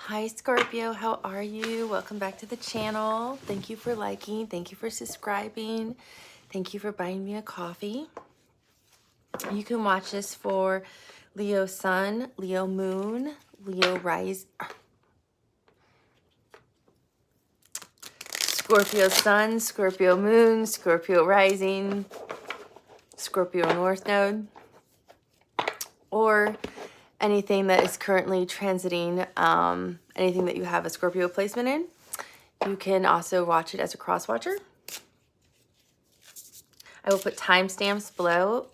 Hi Scorpio, how are you? Welcome back to the channel. Thank you for liking, thank you for subscribing, thank you for buying me a coffee. You can watch this for Leo Sun, Leo Moon, Leo Rise, Scorpio Sun, Scorpio Moon, Scorpio Rising, Scorpio North Node, or anything that is currently transiting, anything that you have a Scorpio placement in. You can also watch it as a cross watcher. I will put timestamps below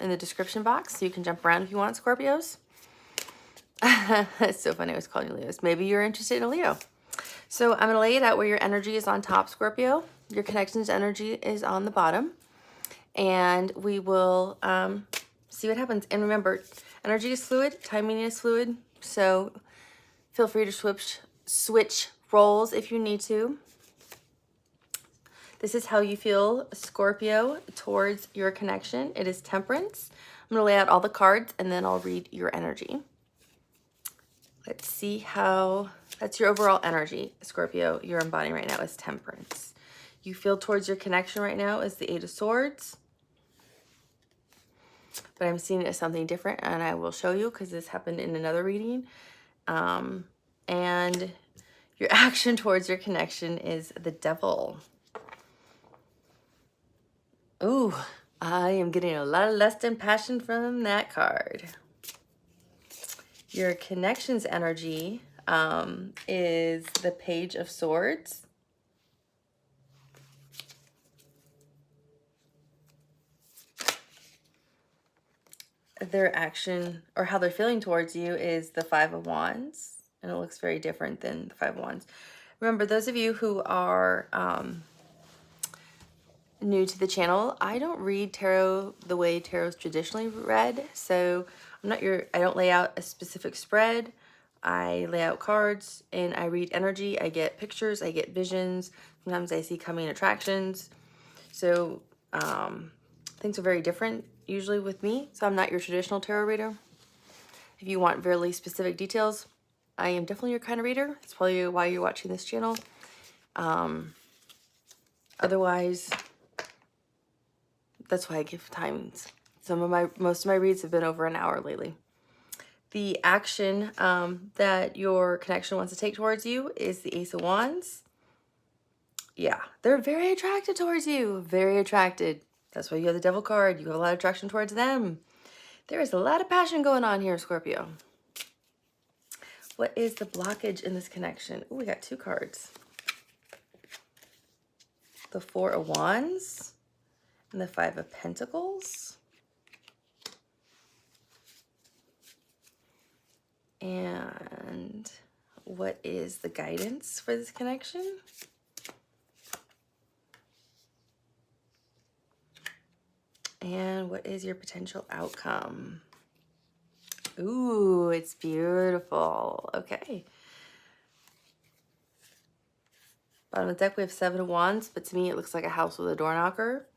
in the description box so you can jump around if you want, Scorpios. It's so funny I was calling you Leos. Maybe you're interested in a Leo. So I'm going to lay it out where your energy is on top, Scorpio. Your connections energy is on the bottom. And we will see what happens. And remember, energy is fluid, timing is fluid. So feel free to switch roles if you need to. This is how you feel, Scorpio, towards your connection. It is Temperance. I'm going to lay out all the cards and then I'll read your energy. Let's see how, that's your overall energy, Scorpio. You're embodying right now is Temperance. You feel towards your connection right now is the Eight of Swords. But I'm seeing it as something different and I will show you because this happened in another reading. And your action towards your connection is the Devil. Ooh, I am getting a lot of lust and passion from that card. Your connections energy is the Page of Swords. Their action or how they're feeling towards you is the Five of Wands. And it looks very different than the Five of Wands. Remember, those of you who are new to the channel, I don't read tarot the way tarot is traditionally read. So I don't lay out a specific spread. I lay out cards and I read energy. I get pictures, I get visions. Sometimes I see coming attractions. So things are very different usually with me. So I'm not your traditional tarot reader. If you want really specific details, I am definitely your kind of reader. That's probably why you're watching this channel. Otherwise, that's why I give timings. Most of my reads have been over an hour lately. The action that your connection wants to take towards you is the Ace of Wands. Yeah, they're very attracted towards you. Very attracted. That's why you have the Devil card. You have a lot of attraction towards them. There is a lot of passion going on here, Scorpio. What is the blockage in this connection? Oh, we got two cards. The Four of Wands and the Five of Pentacles. And what is the guidance for this connection? And what is your potential outcome? Ooh, it's beautiful. Okay. Bottom of the deck, we have Seven of Wands, but to me it looks like a house with a door knocker.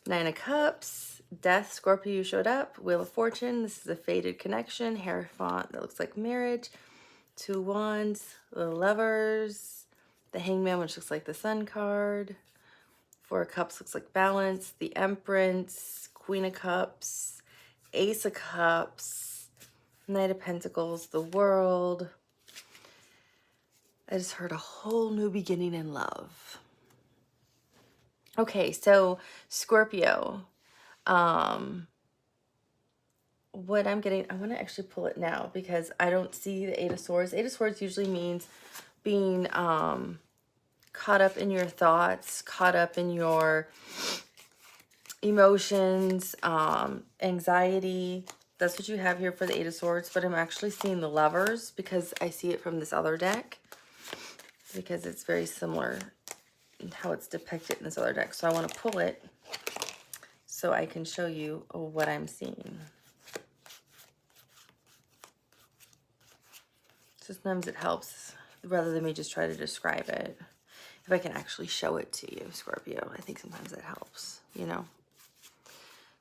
Nine of Cups, Death, Scorpio, you showed up. Wheel of Fortune, this is a faded connection. Hierophant, that looks like marriage. Two of Wands, the Lovers. The Hangman, which looks like the Sun card. Four of Cups looks like balance. The Empress, Queen of Cups, Ace of Cups, Knight of Pentacles, the World. I just heard a whole new beginning in love. Okay, so Scorpio, what I'm getting, I want to actually pull it now because I don't see the Eight of Swords. Eight of Swords usually means being caught up in your thoughts, caught up in your emotions, anxiety. That's what you have here for the Eight of Swords, but I'm actually seeing the Lovers because I see it from this other deck because it's very similar in how it's depicted in this other deck. So I want to pull it so I can show you what I'm seeing. Sometimes it helps rather than me just try to describe it. If I can actually show it to you, Scorpio, I think sometimes that helps, you know.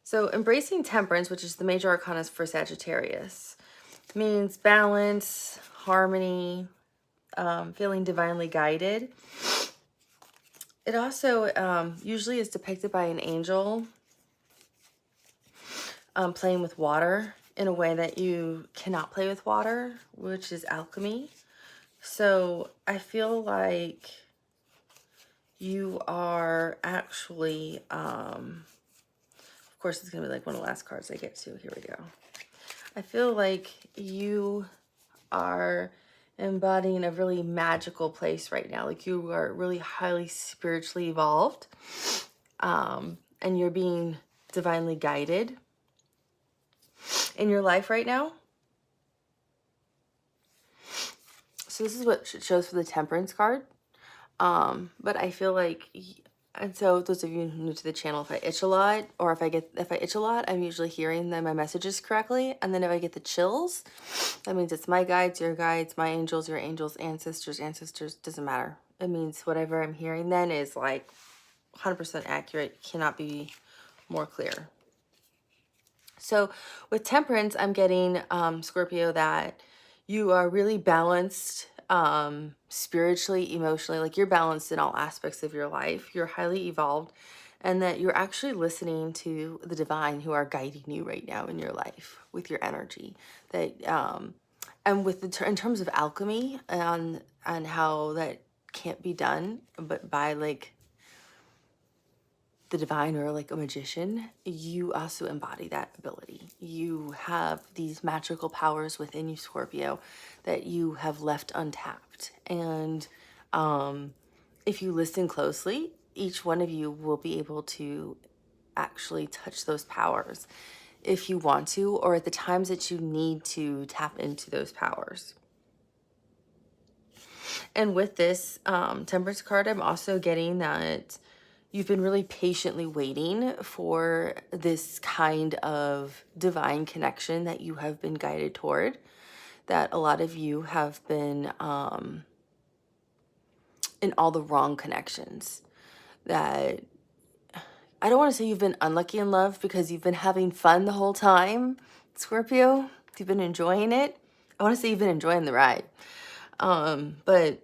So embracing Temperance, which is the major arcana for Sagittarius, means balance, harmony, feeling divinely guided. It also usually is depicted by an angel playing with water in a way that you cannot play with water, which is alchemy. So I feel like you are actually, of course it's going to be like one of the last cards I get to. Here we go. I feel like you are embodying a really magical place right now. Like you are really highly spiritually evolved, and you're being divinely guided in your life right now. So this is what it shows for the Temperance card. But I feel like, and so those of you new to the channel, if I itch a lot, or if I itch a lot, I'm usually hearing my messages correctly. And then if I get the chills, that means it's my guides, your guides, my angels, your angels, ancestors, doesn't matter. It means whatever I'm hearing then is like 100% accurate, cannot be more clear. So with Temperance, I'm getting, Scorpio, that you are really balanced, spiritually, emotionally, like you're balanced in all aspects of your life. You're highly evolved, and that you're actually listening to the divine who are guiding you right now in your life with your energy. That, and with in terms of alchemy and how that can't be done, but by like the divine or like a magician, you also embody that ability. You have these magical powers within you, Scorpio, that you have left untapped. And if you listen closely, each one of you will be able to actually touch those powers if you want to, or at the times that you need to tap into those powers. And with this Temperance card, I'm also getting that you've been really patiently waiting for this kind of divine connection that you have been guided toward, that a lot of you have been in all the wrong connections. That I don't want to say you've been unlucky in love, because you've been having fun the whole time, Scorpio. You've been enjoying it. I want to say you've been enjoying the ride. But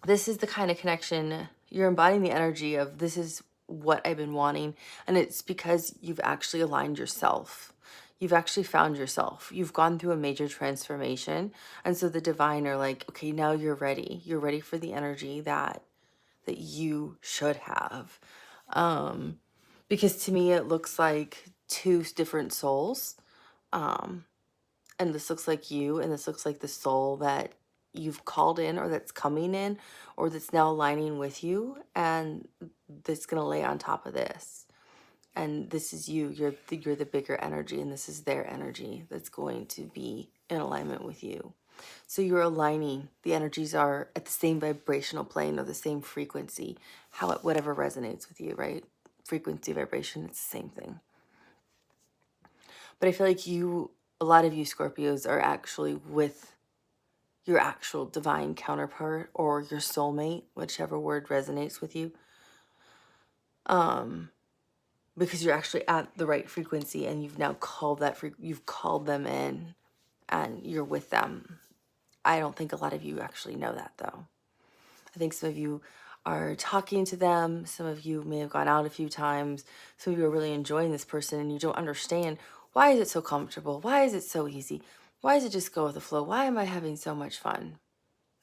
this is the kind of connection, you're embodying the energy of, this is what I've been wanting. And it's because you've actually aligned yourself. You've actually found yourself. You've gone through a major transformation. And so the divine are like, okay, now you're ready. You're ready for the energy that you should have. Because to me, it looks like two different souls. And this looks like you, and this looks like the soul that you've called in, or that's coming in, or that's now aligning with you, and that's going to lay on top of this. And this is you. You're the bigger energy, and this is their energy that's going to be in alignment with you. So you're aligning. The energies are at the same vibrational plane, or the same frequency, whatever resonates with you, right? Frequency, vibration, it's the same thing. But I feel like a lot of you Scorpios are actually with your actual divine counterpart, or your soulmate, whichever word resonates with you. Because you're actually at the right frequency, and you've now called you've called them in, and you're with them. I don't think a lot of you actually know that, though. I think some of you are talking to them. Some of you may have gone out a few times. Some of you are really enjoying this person, and you don't understand, why is it so comfortable? Why is it so easy? Why does it just go with the flow? Why am I having so much fun?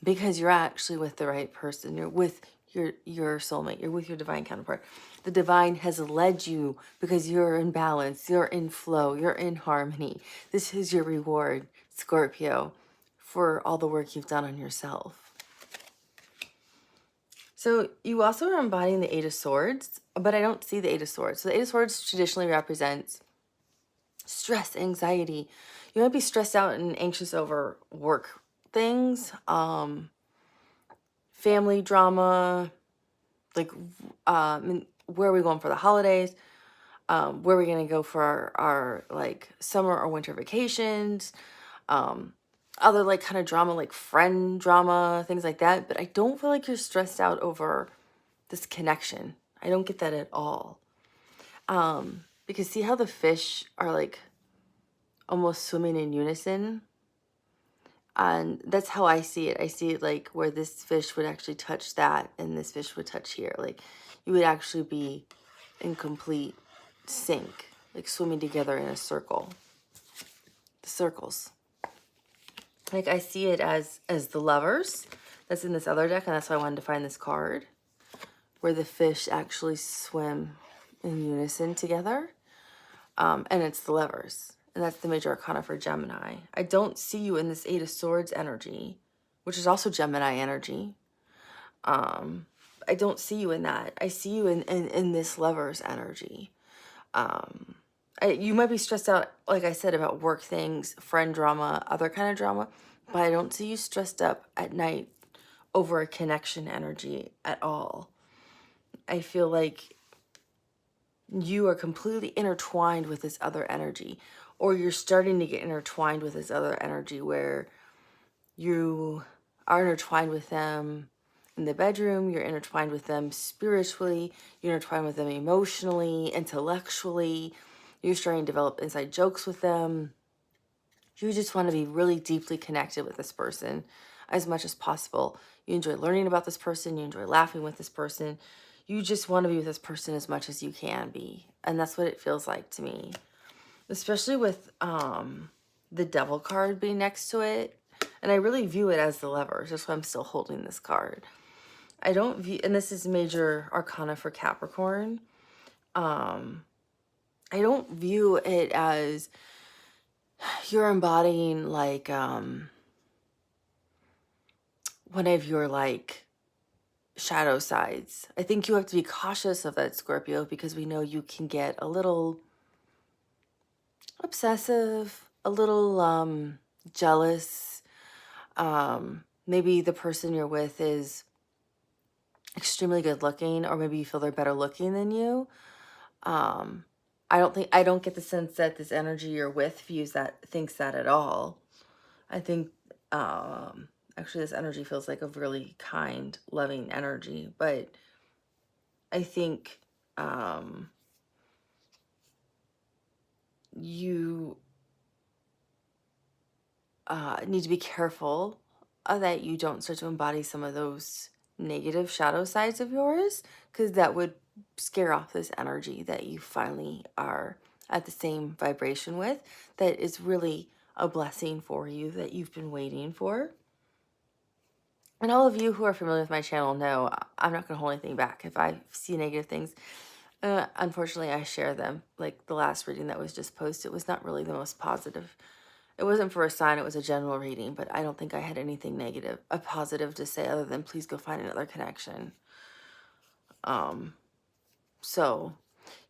Because you're actually with the right person. You're with your soulmate. You're with your divine counterpart. The divine has led you because you're in balance. You're in flow. You're in harmony. This is your reward, Scorpio, for all the work you've done on yourself. So you also are embodying the Eight of Swords, but I don't see the Eight of Swords. So the Eight of Swords traditionally represents stress, anxiety. You might be stressed out and anxious over work things, family drama, like where are we going for the holidays, where are we going to go for our like summer or winter vacations, other like kind of drama, like friend drama, things like that. But I don't feel like you're stressed out over this connection. I don't get that at all. Because see how the fish are like almost swimming in unison? And that's how I see it. I see it like where this fish would actually touch that and this fish would touch here. Like you would actually be in complete sync, like swimming together in a circle. The circles. Like I see it as the lovers that's in this other deck, and that's why I wanted to find this card where the fish actually swim in unison together. And it's the lovers. And that's the major arcana for Gemini. I don't see you in this Eight of Swords energy, which is also Gemini energy. I don't see you in that. I see you in this lovers energy. You might be stressed out, like I said, about work things, friend drama, other kind of drama, but I don't see you stressed up at night over a connection energy at all. I feel like you are completely intertwined with this other energy, or you're starting to get intertwined with this other energy where you are intertwined with them in the bedroom, you're intertwined with them spiritually, you're intertwined with them emotionally, intellectually, you're starting to develop inside jokes with them. You just want to be really deeply connected with this person as much as possible. You enjoy learning about this person, you enjoy laughing with this person. You just want to be with this person as much as you can be. And that's what it feels like to me. Especially with the devil card being next to it. And I really view it as the lovers. That's why I'm still holding this card. I don't view, and this is major arcana for Capricorn. I don't view it as you're embodying like one of your like shadow sides. I think you have to be cautious of that, Scorpio, because we know you can get a little obsessive, a little jealous. Maybe the person you're with is extremely good looking, or maybe you feel they're better looking than you. I don't get the sense that this energy you're with thinks that at all. I think actually this energy feels like a really kind, loving energy, but I think you need to be careful that you don't start to embody some of those negative shadow sides of yours, because that would scare off this energy that you finally are at the same vibration with, that is really a blessing for you that you've been waiting for. And all of you who are familiar with my channel know I'm not going to hold anything back. If I see negative things, unfortunately I share them. Like the last reading that was just posted was not really the most positive. It wasn't for a sign, it was a general reading, but I don't think I had anything negative, a positive to say other than please go find another connection. So,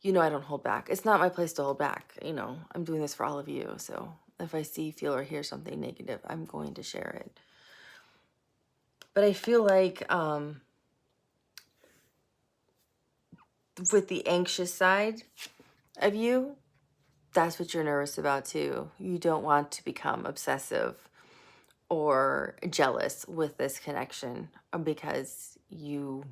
you know, I don't hold back. It's not my place to hold back. You know, I'm doing this for all of you. So if I see, feel, or hear something negative, I'm going to share it. But I feel like with the anxious side of you, that's what you're nervous about too. You don't want to become obsessive or jealous with this connection because you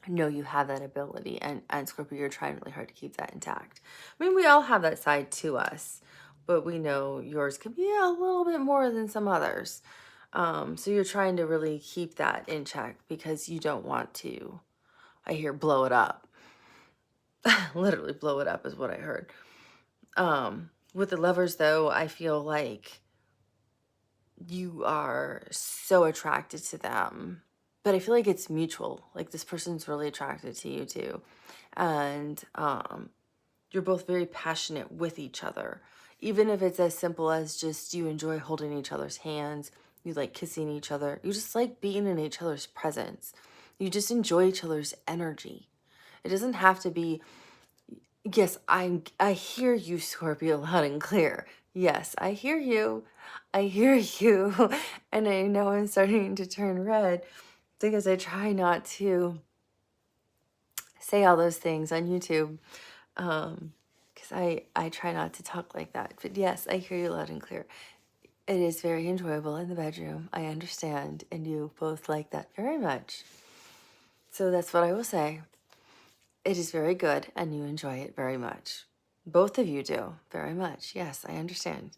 know you have that ability, and Scorpio, you're trying really hard to keep that intact. I mean, we all have that side to us, but we know yours could be a little bit more than some others. So you're trying to really keep that in check because you don't want to, I hear, blow it up. Literally blow it up is what I heard. With the lovers though, I feel like you are so attracted to them, but I feel like it's mutual. Like this person's really attracted to you too. And you're both very passionate with each other. Even if it's as simple as just you enjoy holding each other's hands, you like kissing each other, you just like being in each other's presence. You just enjoy each other's energy. It doesn't have to be, yes, I hear you, Scorpio, loud and clear. Yes, I hear you. I hear you. And I know I'm starting to turn red because I try not to say all those things on YouTube. Because I try not to talk like that. But yes, I hear you loud and clear. It is very enjoyable in the bedroom. I understand. And you both like that very much. So that's what I will say. It is very good and you enjoy it very much. Both of you do very much. Yes, I understand.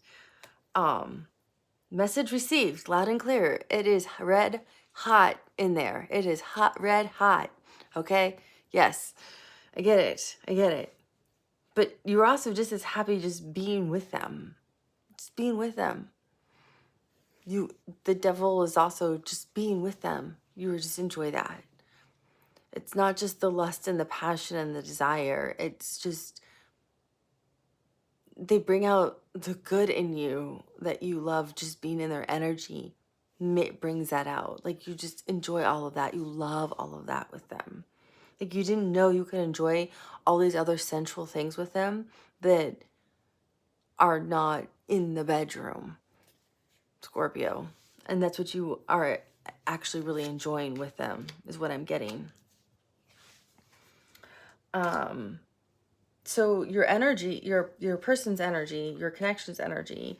Message received, loud and clear. It is red hot in there. It is hot, red hot. Okay? Yes. I get it. I get it. But you're also just as happy just being with them. Just being with them. The devil is also just being with them. You would just enjoy that. It's not just the lust and the passion and the desire. It's just, they bring out the good in you that you love, just being in their energy. It brings that out. Like, you just enjoy all of that. You love all of that with them. Like, you didn't know you could enjoy all these other sensual things with them that are not in the bedroom, Scorpio. And that's what you are actually really enjoying with them, is what I'm getting. So your energy, your person's energy, your connection's energy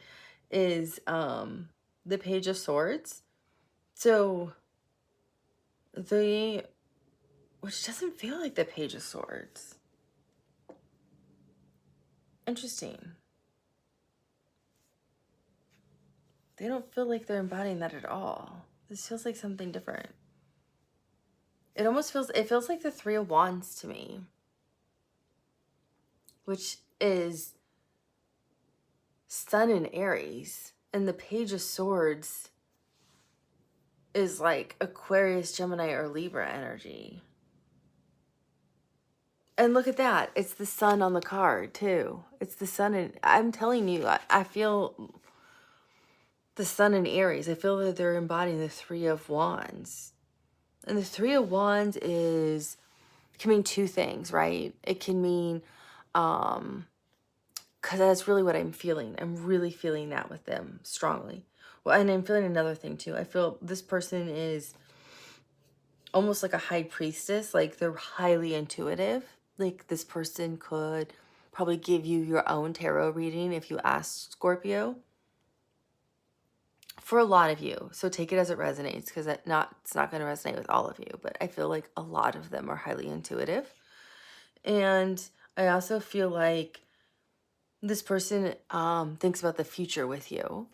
is the Page of Swords. So which doesn't feel like the Page of Swords. Interesting. They don't feel like they're embodying that at all. This feels like something different. It feels like the Three of Wands to me, which is Sun in Aries, and the Page of Swords is like Aquarius, Gemini, or Libra energy. And look at that. It's the sun on the card too. It's the sun, and I'm telling you, I feel the sun in Aries. I feel that they're embodying the Three of Wands. And the Three of Wands can mean two things, right? It can mean, because that's really what I'm feeling. I'm really feeling that with them strongly. Well, and I'm feeling another thing too. I feel this person is almost like a high priestess. Like, they're highly intuitive. Like, this person could probably give you your own tarot reading if you ask, Scorpio. For a lot of you. So take it as it resonates, because it's not going to resonate with all of you. But I feel like a lot of them are highly intuitive. And I also feel like this person thinks about the future with you.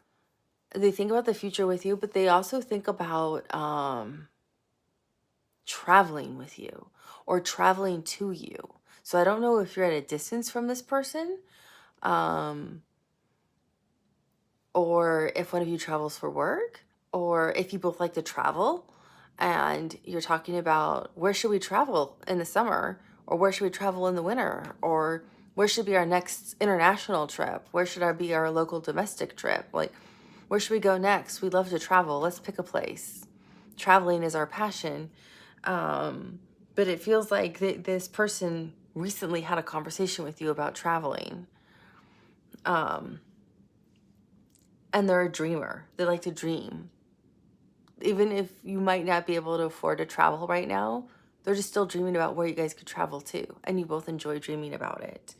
They think about the future with you, but they also think about traveling with you or traveling to you. So I don't know if you're at a distance from this person, or if one of you travels for work, or if you both like to travel and you're talking about where should we travel in the summer, or where should we travel in the winter, or where should be our next international trip, where should be our local domestic trip, like where should we go next? We love to travel. Let's pick a place. Traveling is our passion. But it feels like this person recently had a conversation with you about traveling. And they're a dreamer. They like to dream. Even if you might not be able to afford to travel right now, they're just still dreaming about where you guys could travel to. And you both enjoy dreaming about it.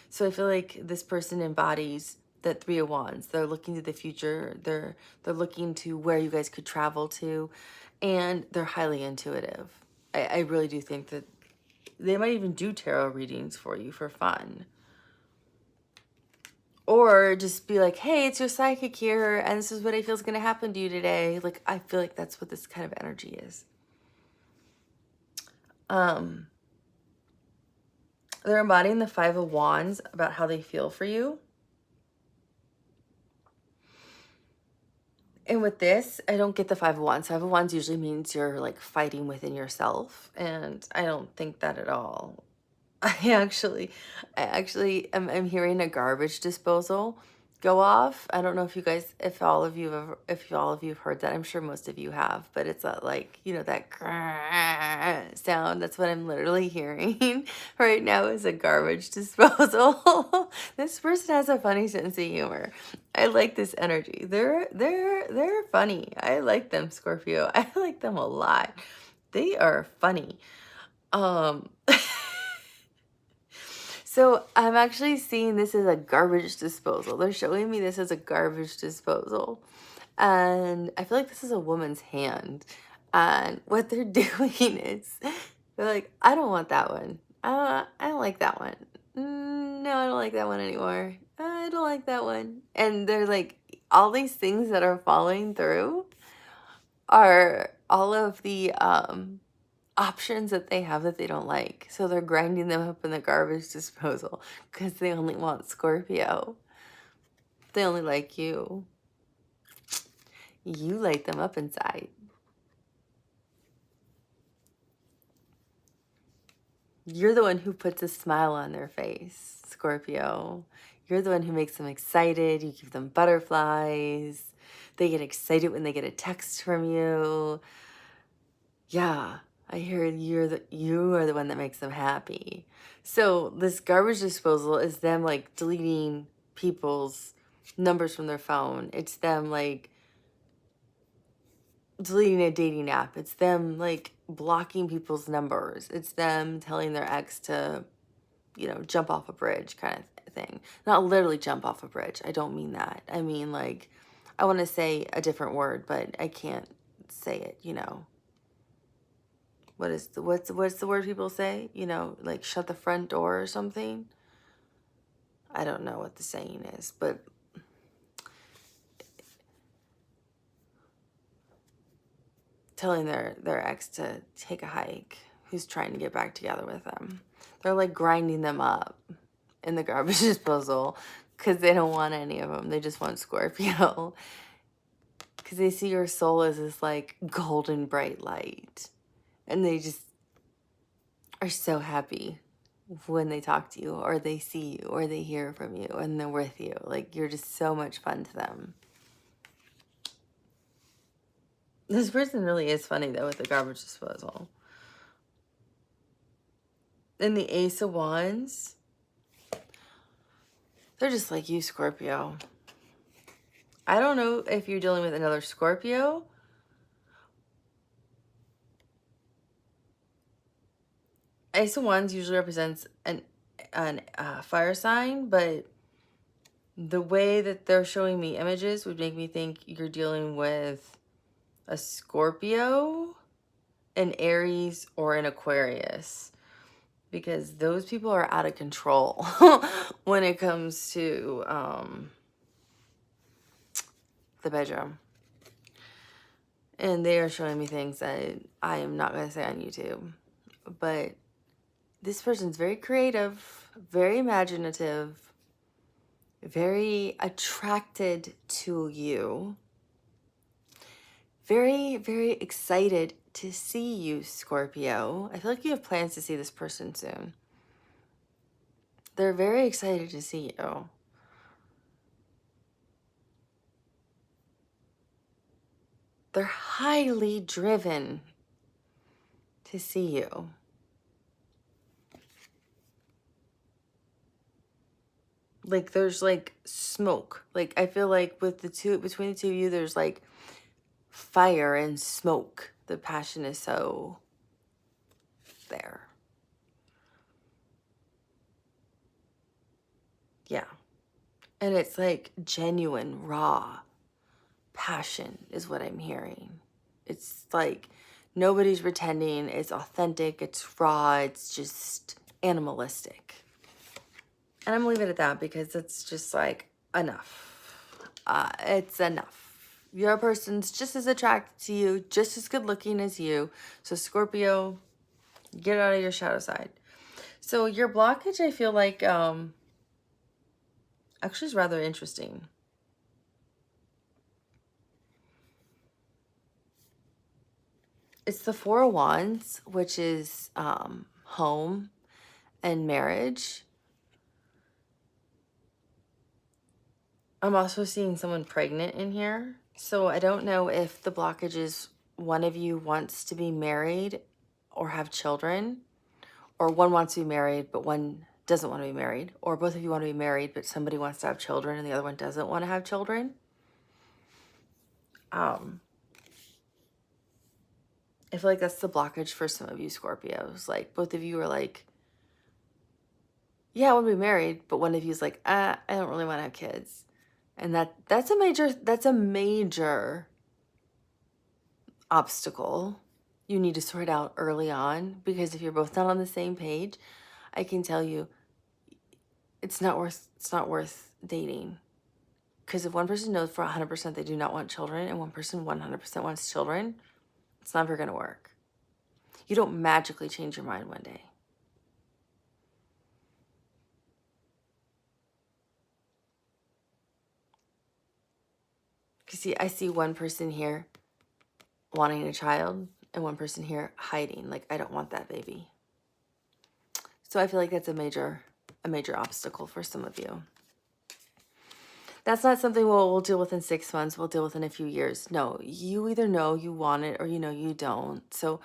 So I feel like this person embodies that Three of Wands. They're looking to the future. They're looking to where you guys could travel to. And they're highly intuitive. I really do think that they might even do tarot readings for you for fun. Or just be like, hey, it's your psychic here, and this is what I feel is going to happen to you today. Like, I feel like that's what this kind of energy is. They're embodying the Five of Wands about how they feel for you. And with this, I don't get the Five of Wands. Five of Wands usually means you're like fighting within yourself. And I don't think that at all. I actually am hearing a garbage disposal go off. I don't know if you guys, if all of you have heard that. I'm sure most of you have, but it's that, like, you know, that sound. That's what I'm literally hearing right now, is a garbage disposal. This person has a funny sense of humor. I like this energy. They're funny. I like them, Scorpio. I like them a lot. They are funny. So I'm actually seeing this as a garbage disposal. They're showing me this as a garbage disposal. And I feel like this is a woman's hand. And what they're doing is, they're like, I don't want that one. I don't like that one. No, I don't like that one anymore. I don't like that one. And they're like all these things that are falling through are all of the options that they have that they don't like. So they're grinding them up in the garbage disposal because they only want Scorpio. They only like you. You light them up inside. You're the one who puts a smile on their face, Scorpio. You're the one who makes them excited. You give them butterflies. They get excited when they get a text from you. Yeah, I hear you are the one that makes them happy. So this garbage disposal is them like deleting people's numbers from their phone. It's them like deleting a dating app. It's them like blocking people's numbers. It's them telling their ex to, you know, jump off a bridge kind of thing. Not literally jump off a bridge. I don't mean that. I mean like, I want to say a different word, but I can't say it, you know. What's the word people say? You know, like shut the front door or something. I don't know what the saying is, but telling their ex to take a hike who's trying to get back together with them. They're like grinding them up in the garbage disposal because they don't want any of them. They just want Scorpio because they see your soul as this like golden bright light. And they just are so happy when they talk to you or they see you or they hear from you and they're with you. Like, you're just so much fun to them. This person really is funny, though, with the garbage disposal. And the Ace of Wands, they're just like you, Scorpio. I don't know if you're dealing with another Scorpio. Ace of Wands usually represents an fire sign, but the way that they're showing me images would make me think you're dealing with a Scorpio, an Aries, or an Aquarius. Because those people are out of control when it comes to the bedroom. And they are showing me things that I am not going to say on YouTube. But this person's very creative, very imaginative, very attracted to you. Very, very excited to see you, Scorpio. I feel like you have plans to see this person soon. They're very excited to see you. They're highly driven to see you. Like, there's like smoke. Like, I feel like with the two, between the two of you, there's like fire and smoke. The passion is so there. Yeah. And it's like genuine, raw passion is what I'm hearing. It's like nobody's pretending. It's authentic. It's raw. It's just animalistic. And I'm gonna leave it at that because it's just like enough. It's enough. Your person's just as attracted to you, just as good looking as you. So Scorpio, get out of your shadow side. So your blockage, I feel like, actually is rather interesting. It's the Four of Wands, which is home and marriage. I'm also seeing someone pregnant in here. So I don't know if the blockage is one of you wants to be married or have children, or one wants to be married but one doesn't want to be married, or both of you want to be married but somebody wants to have children and the other one doesn't want to have children. I feel like that's the blockage for some of you Scorpios. Like, both of you are like, yeah, I want to be married, but one of you is like, I don't really want to have kids. And that's a major obstacle you need to sort out early on, because if you're both not on the same page, I can tell you it's not worth dating. Because if one person knows for 100% they do not want children and one person 100% wants children, it's never going to work. You don't magically change your mind one day. Because see, I see one person here wanting a child and one person here hiding, like, I don't want that baby. So I feel like that's a major obstacle for some of you. That's not something we'll deal with in 6 months. We'll deal with in a few years. No, you either know you want it or you know you don't. So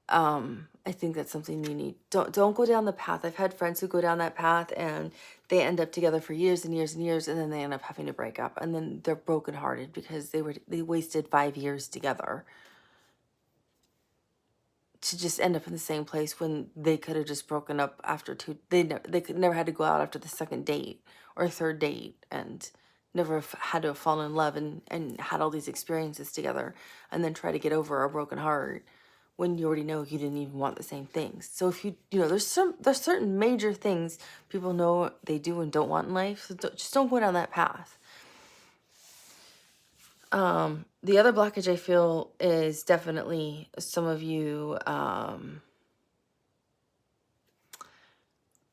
I think that's something you need. Don't go down the path. I've had friends who go down that path and they end up together for years and years and years, and then they end up having to break up, and then they're brokenhearted because they wasted 5 years together to just end up in the same place when they could have just broken up after two. They could never had to go out after the second date or third date, and never had to have fallen in love and had all these experiences together, and then try to get over a broken heart when you already know you didn't even want the same things. So if you know, there's certain major things people know they do and don't want in life. So just don't go down that path. The other blockage I feel is definitely some of you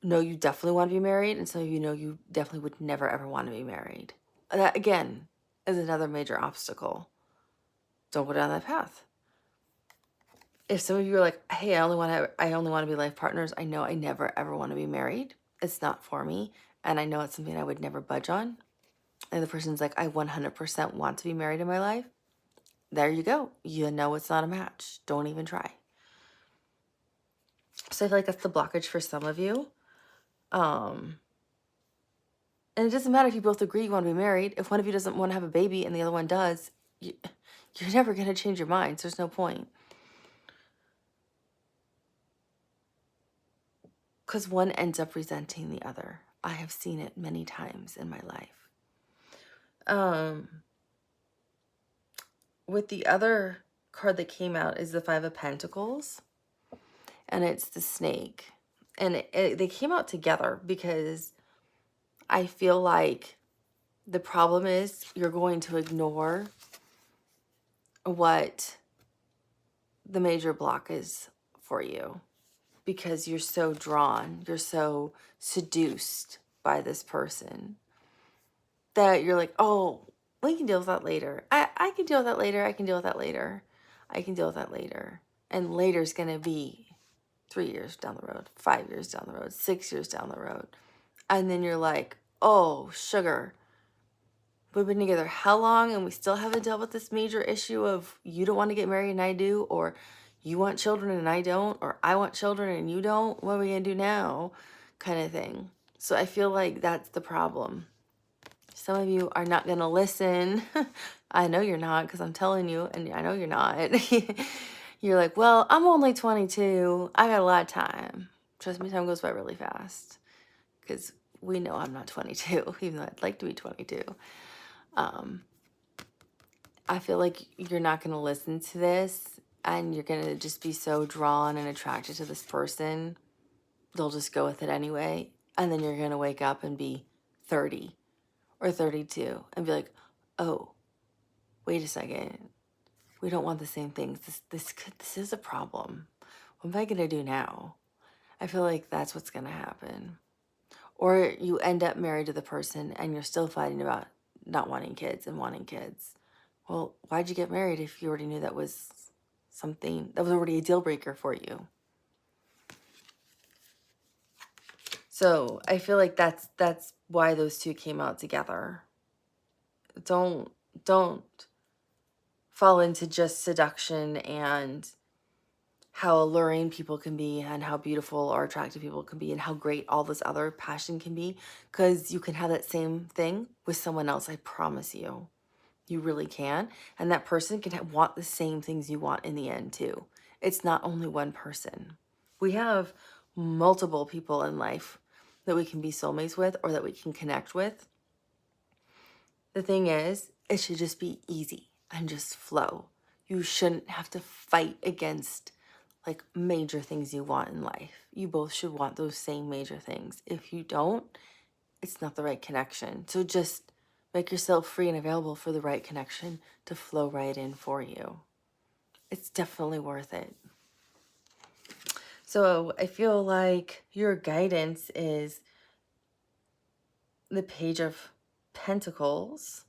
know you definitely want to be married, and some of you know you definitely would never ever want to be married. That again is another major obstacle. Don't go down that path. If some of you are like, hey, I only want to be life partners, I know I never ever want to be married. It's not for me, and I know it's something I would never budge on. And the person's like, I 100% want to be married in my life. There you go. You know it's not a match. Don't even try. So I feel like that's the blockage for some of you. And it doesn't matter if you both agree you want to be married. If one of you doesn't want to have a baby and the other one does, you're never going to change your minds. There's no point. Because one ends up resenting the other. I have seen it many times in my life. With the other card that came out is the Five of Pentacles. And it's the snake. And they came out together because I feel like the problem is you're going to ignore what the major block is for you. Because you're so drawn, you're so seduced by this person that you're like, oh, we can deal with that later. I can deal with that later. I can deal with that later. I can deal with that later. And later's going to be 3 years down the road, 5 years down the road, 6 years down the road. And then you're like, oh, sugar. We've been together how long and we still haven't dealt with this major issue of you don't want to get married and I do, or you want children and I don't, or I want children and you don't, what are we going to do now, kind of thing. So I feel like that's the problem. Some of you are not going to listen. I know you're not, because I'm telling you, and I know you're not. You're like, well, I'm only 22. I got a lot of time. Trust me, time goes by really fast, because we know I'm not 22, even though I'd like to be 22. I feel like you're not going to listen to this, and you're going to just be so drawn and attracted to this person, they'll just go with it anyway. And then you're going to wake up and be 30 or 32 and be like, oh, wait a second. We don't want the same things. This is a problem. What am I going to do now? I feel like that's what's going to happen. Or you end up married to the person and you're still fighting about not wanting kids and wanting kids. Well, why'd you get married if you already knew that was something that was already a deal breaker for you? So I feel like that's why those two came out together. Don't fall into just seduction and how alluring people can be and how beautiful or attractive people can be and how great all this other passion can be, because you can have that same thing with someone else. I promise you. You really can. And that person can want the same things you want in the end too. It's not only one person. We have multiple people in life that we can be soulmates with or that we can connect with. The thing is, it should just be easy and just flow. You shouldn't have to fight against like major things you want in life. You both should want those same major things. If you don't, it's not the right connection. So just Make yourself free and available for the right connection to flow right in for you. It's definitely worth it. So I feel like your guidance is the Page of Pentacles.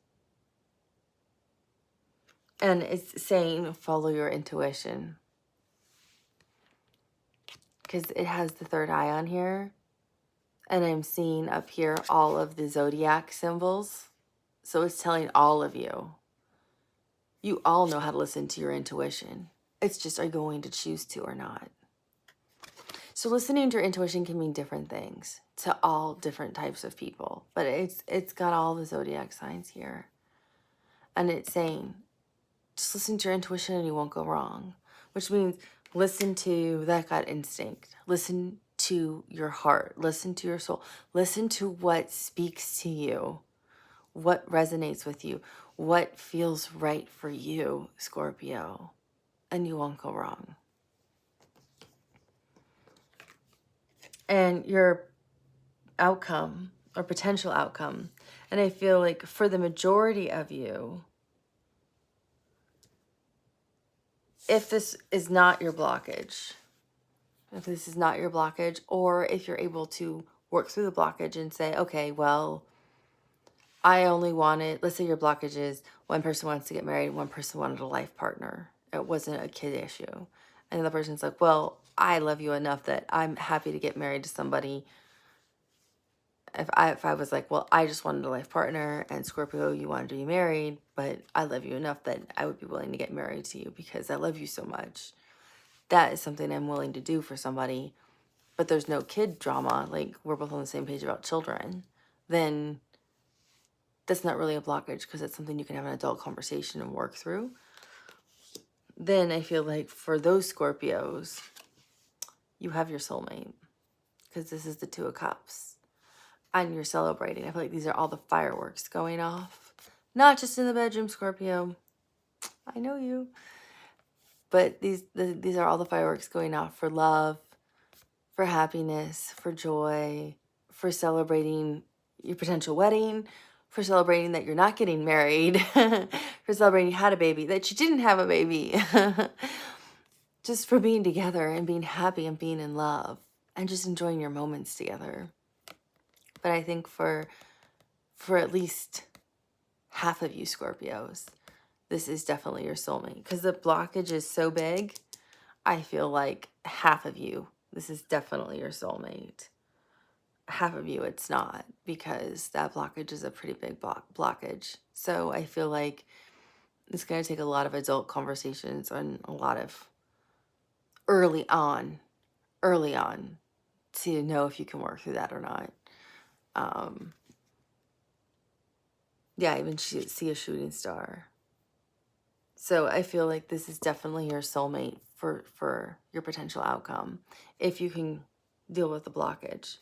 And it's saying follow your intuition. Because it has the third eye on here. And I'm seeing up here all of the zodiac symbols. So it's telling all of you. You all know how to listen to your intuition. It's just, are you going to choose to or not? So listening to your intuition can mean different things to all different types of people. But it's got all the zodiac signs here. And it's saying, just listen to your intuition and you won't go wrong. Which means listen to that gut instinct. Listen to your heart. Listen to your soul. Listen to what speaks to you. What resonates with you. What feels right for you, Scorpio. And you won't go wrong. And your outcome or potential outcome. And I feel like for the majority of you, if this is not your blockage, or if you're able to work through the blockage and say, okay, well, I only wanted, let's say your blockage is one person wants to get married, one person wanted a life partner. It wasn't a kid issue. And the person's like, well, I love you enough that I'm happy to get married to somebody. If I was like, well, I just wanted a life partner, and Scorpio, you wanted to be married, but I love you enough that I would be willing to get married to you because I love you so much. That is something I'm willing to do for somebody, but there's no kid drama, like we're both on the same page about children, then that's not really a blockage because it's something you can have an adult conversation and work through. Then I feel like for those Scorpios, you have your soulmate because this is the Two of Cups. And you're celebrating. I feel like these are all the fireworks going off. Not just in the bedroom, Scorpio. I know you. But these are all the fireworks going off for love, for happiness, for joy, for celebrating your potential wedding, for celebrating that you're not getting married, for celebrating you had a baby, that you didn't have a baby. Just for being together and being happy and being in love and just enjoying your moments together. But I think for at least half of you Scorpios, this is definitely your soulmate. Because the blockage is so big, I feel like half of you, this is definitely your soulmate. Half of you, it's not. Because that blockage is a pretty big blockage. So I feel like it's going to take a lot of adult conversations and a lot of early on to know if you can work through that or not. Yeah, even see a shooting star. So I feel like this is definitely your soulmate for your potential outcome, if you can deal with the blockage.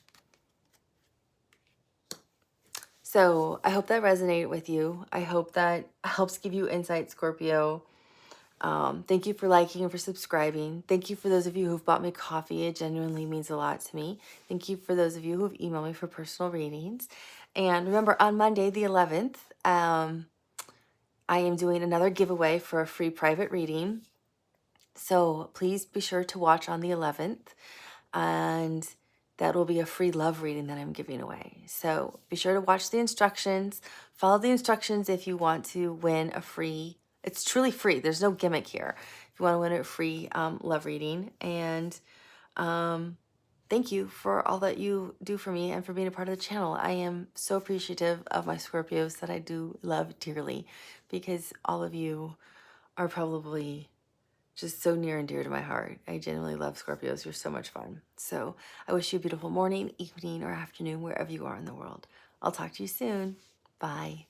So I hope that resonated with you. I hope that helps give you insight, Scorpio. Thank you for liking and for subscribing. Thank you for those of you who've bought me coffee. It genuinely means a lot to me. Thank you for those of you who've emailed me for personal readings. And remember, on Monday, the 11th, I am doing another giveaway for a free private reading. So please be sure to watch on the 11th. And that will be a free love reading that I'm giving away. So be sure to watch the instructions. Follow the instructions if you want to win a free, it's truly free. There's no gimmick here. If you want to win a free love reading. And thank you for all that you do for me and for being a part of the channel. I am so appreciative of my Scorpios that I do love dearly, because all of you are probably just so near and dear to my heart. I genuinely love Scorpios. You're so much fun. So I wish you a beautiful morning, evening, or afternoon, wherever you are in the world. I'll talk to you soon. Bye.